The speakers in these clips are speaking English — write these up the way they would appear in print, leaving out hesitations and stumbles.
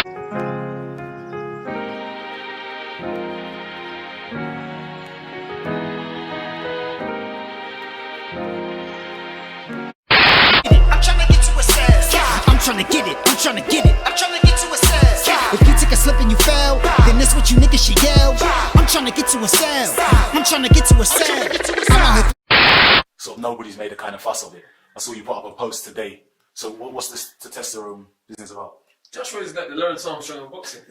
If you take a slip and you fail, then this what you niggas should yell. I'm trying to get to a cell. I'm trying to get to a cell. So nobody's made a kind of fuss of it. I saw you put up a post today. So what's this testosterone business about? Joshua's got to learn Armstrong in boxing.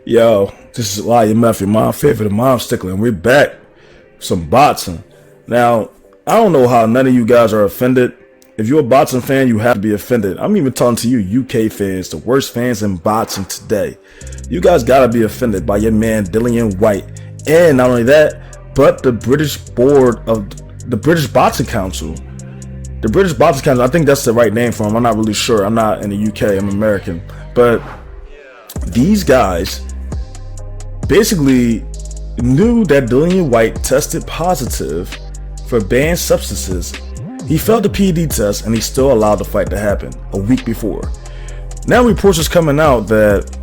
Yo, this is YourMomFavorite, my favorite mom stickler, and we're back with some boxing. Now, I don't know how none of you guys are offended. If you're a boxing fan, you have to be offended. I'm even talking to you UK fans, the worst fans in boxing today. You guys gotta be offended by your man Dillion Whyte. And not only that, but the British Boxing Council. The British Boxing Council, I think that's the right name for him. I'm not really sure. I'm not in the UK, I'm American. But these guys basically knew that Dillion Whyte tested positive for banned substances. He failed the PED test and he still allowed the fight to happen a week before. Now reports is coming out that,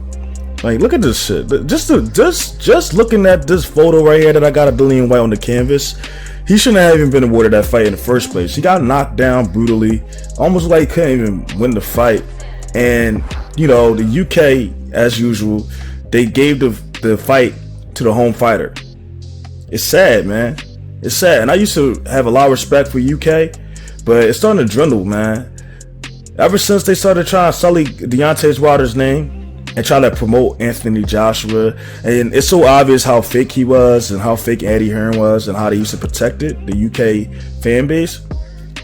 like, look at this shit. Just looking at this photo right here that I got of Dillion Whyte on the canvas, he shouldn't have even been awarded that fight in the first place. He got knocked down brutally, almost like he couldn't even win the fight. And you know, the UK, as usual, they gave the fight to the home fighter. It's sad, man. It's sad. And I used to have a lot of respect for UK, but it's starting to dwindle, man. Ever since they started trying to sully Deontay Wilder's name and try to promote Anthony Joshua, and it's so obvious how fake he was and how fake Eddie Hearn was and how they used to protect it, the UK fan base,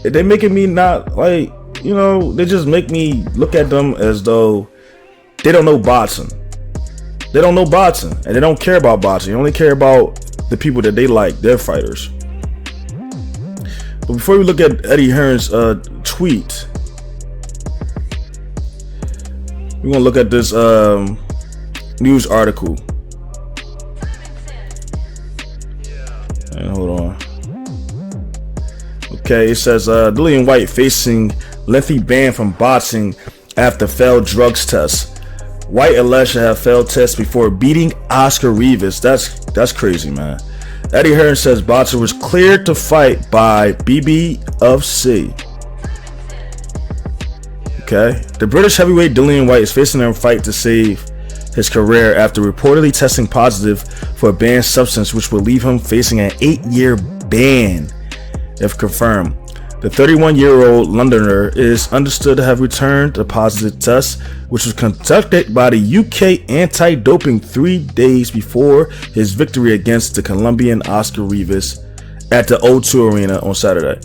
they're making me not, like, you know, they just make me look at them as though they don't know boxing. They don't know boxing, and they don't care about boxing. They only care about the people that they like, their fighters. But before we look at Eddie Hearn's tweet, we're gonna look at this news article. And hold on. Okay, it says Dillion Whyte facing lengthy ban from boxing after failed drugs test. Whyte alleged to have failed tests before beating Oscar Rivas. That's crazy, man. Eddie Hearn says boxer was cleared to fight by BBFC. Okay. The British heavyweight Dillion Whyte is facing a fight to save his career after reportedly testing positive for a banned substance, which will leave him facing an 8-year ban if confirmed. The 31-year-old Londoner is understood to have returned a positive test, which was conducted by the UK anti-doping 3 days before his victory against the Colombian Oscar Rivas at the O2 Arena on Saturday.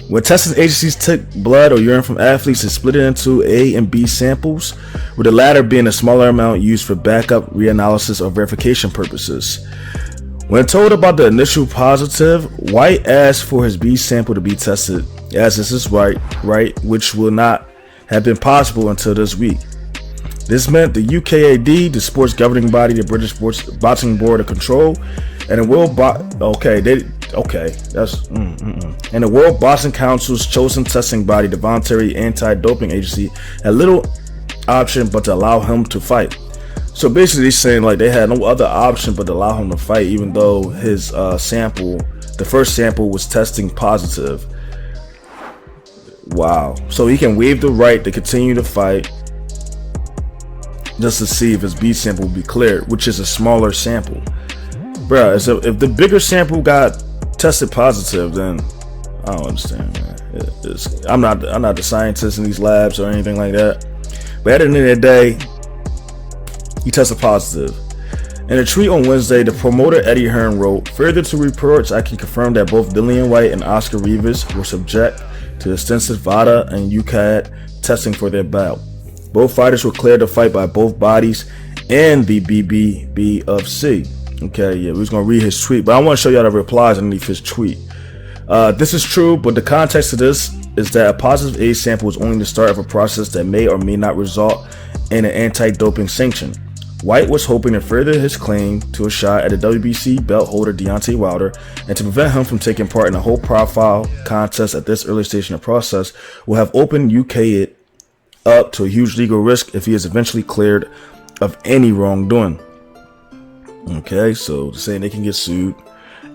When testing agencies took blood or urine from athletes and split it into A and B samples, with the latter being a smaller amount used for backup reanalysis or verification purposes. When told about the initial positive, Whyte asked for his B sample to be tested, as this is right, which will not have been possible until this week. This meant the UKAD, the sports governing body, the British Sports Boxing Board of Control, and the World and the World Boxing Council's chosen testing body, the voluntary anti-doping agency, had little option but to allow him to fight. So basically saying like they had no other option but to allow him to fight, even though his sample, the first sample, was testing positive. Wow. So he can waive the right to continue to fight just to see if his B sample will be cleared, which is a smaller sample. Bruh, so if the bigger sample got tested positive, then I don't understand, man. I'm not the scientist in these labs or anything like that. But at the end of the day, he tested positive. In a tweet on Wednesday, the promoter Eddie Hearn wrote, "Further to reports, I can confirm that both Dillion Whyte and Oscar Rivas were subject to extensive VADA and UKAD testing for their bout. Both fighters were cleared to fight by both bodies and the BBFC." Okay, yeah, we was gonna read his tweet, but I want to show y'all the replies underneath his tweet. This is true, but the context of this is that a positive A sample is only the start of a process that may or may not result in an anti-doping sanction. Whyte was hoping to further his claim to a shot at the WBC belt holder Deontay Wilder, and to prevent him from taking part in a whole profile contest at this early stage in the process, will have opened UK it up to a huge legal risk if he is eventually cleared of any wrongdoing. Okay, so saying they can get sued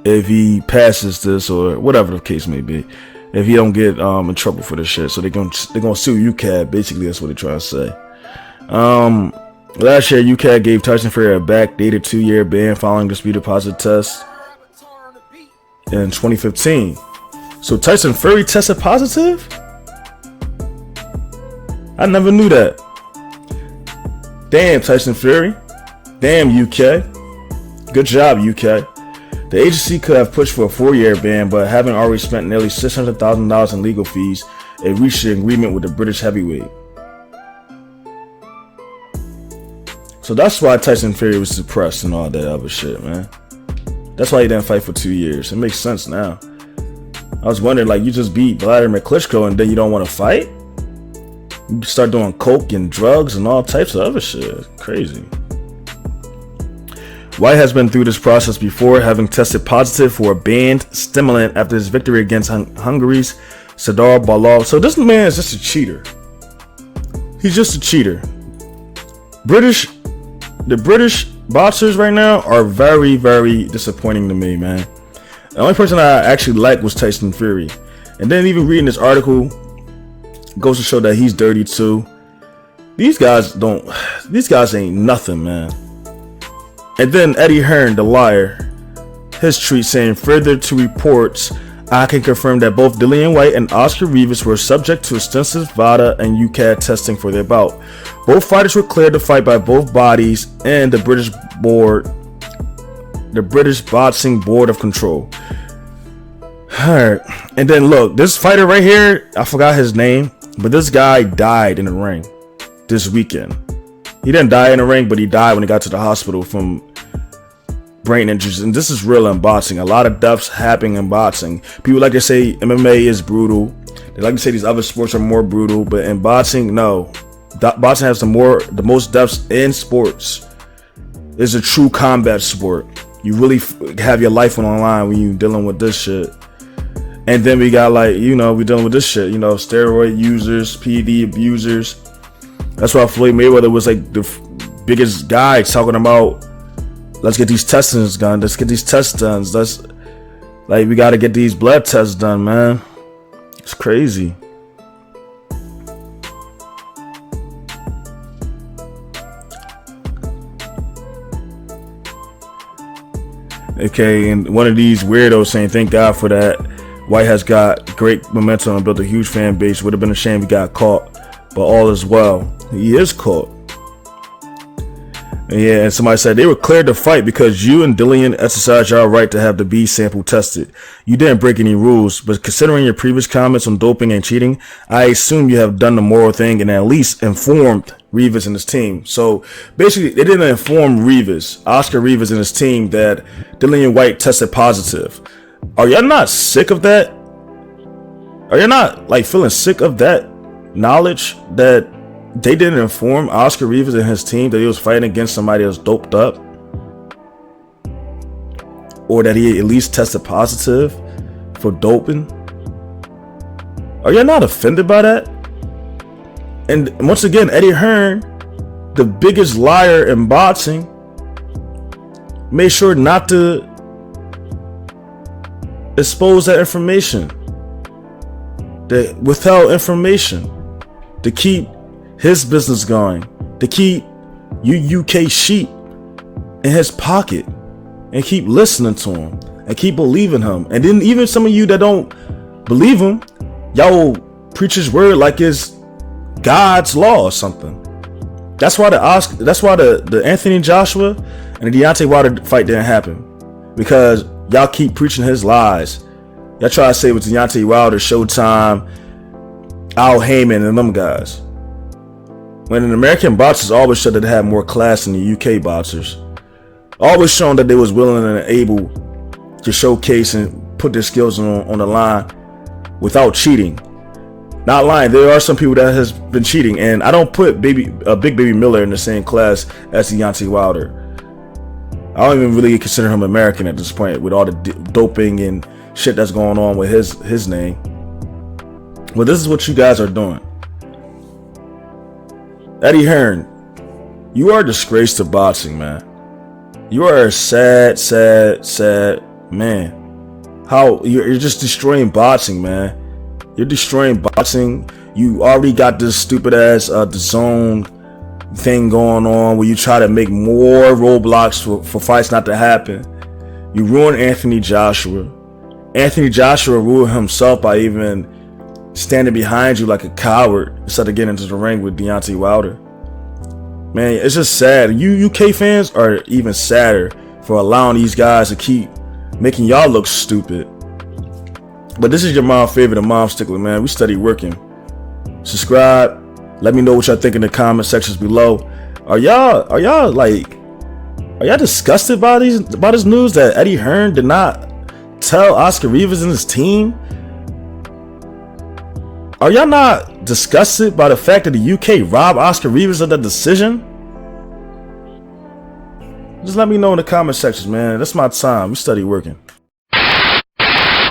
if he passes this or whatever the case may be, if he don't get in trouble for this shit. So they're gonna sue UCAD. Basically, that's what they're trying to say. Last year, UCAD gave Tyson Fury a backdated 2-year ban following disputed positive tests in 2015. So Tyson Fury tested positive? I never knew that. Damn, Tyson Fury. Damn, UK. Good job, UK. The agency could have pushed for a 4-year ban, but having already spent nearly $600,000 in legal fees, it reached an agreement with the British heavyweight. So that's why Tyson Fury was suppressed and all that other shit, man. That's why he didn't fight for 2 years. It makes sense now. I was wondering, like, you just beat Vladimir Klitschko and then you don't want to fight? You start doing coke and drugs and all types of other shit. Crazy. Whyte has been through this process before, having tested positive for a banned stimulant after his victory against Hungary's Serdar Balal. So this man is just a cheater. He's just a cheater. The British boxers right now are very, very disappointing to me, man. The only person I actually liked was Tyson Fury. And then even reading this article goes to show that he's dirty too. These guys ain't nothing, man. And then Eddie Hearn, the liar, his tweet saying, further to reports, I can confirm that both Dillion Whyte and Oscar Rivas were subject to extensive VADA and UCAD testing for their bout. Both fighters were cleared to fight by both bodies and the British Boxing Board of Control. Alright, and then look, this fighter right here, I forgot his name, but this guy died in the ring this weekend. He didn't die in the ring, but he died when he got to the hospital from brain injuries. And this is real in boxing. A lot of deaths happen in boxing. People like to say MMA is brutal. They like to say these other sports are more brutal, but in boxing, no. Boxing has the most deaths in sports. It's a true combat sport. You really have your life on the line when you're dealing with this shit. And then we got, like, you know, we're dealing with this shit, you know, steroid users, PED abusers. That's why Floyd Mayweather was like the biggest guy talking about, let's get these testings done. Let's get these tests done. We got to get these blood tests done, man. It's crazy. Okay, and one of these weirdos saying, thank God for that. Whyte has got great momentum and built a huge fan base. Would have been a shame he got caught, but all is well. He is caught. And yeah, and somebody said they were cleared to fight because you and Dillian exercised your right to have the B sample tested. You didn't break any rules, but considering your previous comments on doping and cheating, I assume you have done the moral thing and at least informed Rivas and his team. So basically, they didn't inform Rivas, Oscar Rivas and his team, that Dillion Whyte tested positive. Are y'all not sick of that? Are y'all not, like, feeling sick of that knowledge that they didn't inform Oscar Rivas and his team that he was fighting against somebody that was doped up? Or that he at least tested positive for doping? Are y'all not offended by that? And once again, Eddie Hearn, the biggest liar in boxing, made sure not to expose that information. They withheld information to keep his business going, to keep you UK sheep in his pocket and keep listening to him and keep believing him. And then even some of you that don't believe him, y'all preach his word like it's God's law or something. That's why the Anthony Joshua and the Deontay Wilder fight didn't happen, because y'all keep preaching his lies. Y'all try to say it was Deontay Wilder, Showtime, Al Heyman, and them guys. When an American boxers always showed that they had more class than the UK boxers. Always shown that they was willing and able to showcase and put their skills on the line without cheating. Not lying, there are some people that has been cheating, and I don't put Big Baby Miller in the same class as Deontay Wilder. I don't even really consider him American at this point with all the doping and shit that's going on with his name. Well, this is what you guys are doing. Eddie Hearn, you are a disgrace to boxing, man. You are a sad man. How you're just destroying boxing, man. You're destroying boxing. You already got this stupid ass the zone thing going on where you try to make more roadblocks for fights not to happen. You ruined Anthony Joshua. Anthony Joshua ruined himself by even standing behind you like a coward instead of getting into the ring with Deontay Wilder. Man, it's just sad. You UK fans are even sadder for allowing these guys to keep making y'all look stupid. But this is your mom favorite, the mom stickler, man. We steady working. Subscribe. Let me know what y'all think in the comment sections below. Are y'all disgusted by this news that Eddie Hearn did not tell Oscar Rivas and his team? Are y'all not disgusted by the fact that the UK robbed Oscar Rivas of that decision? Just let me know in the comment sections, man. That's my time. We steady working.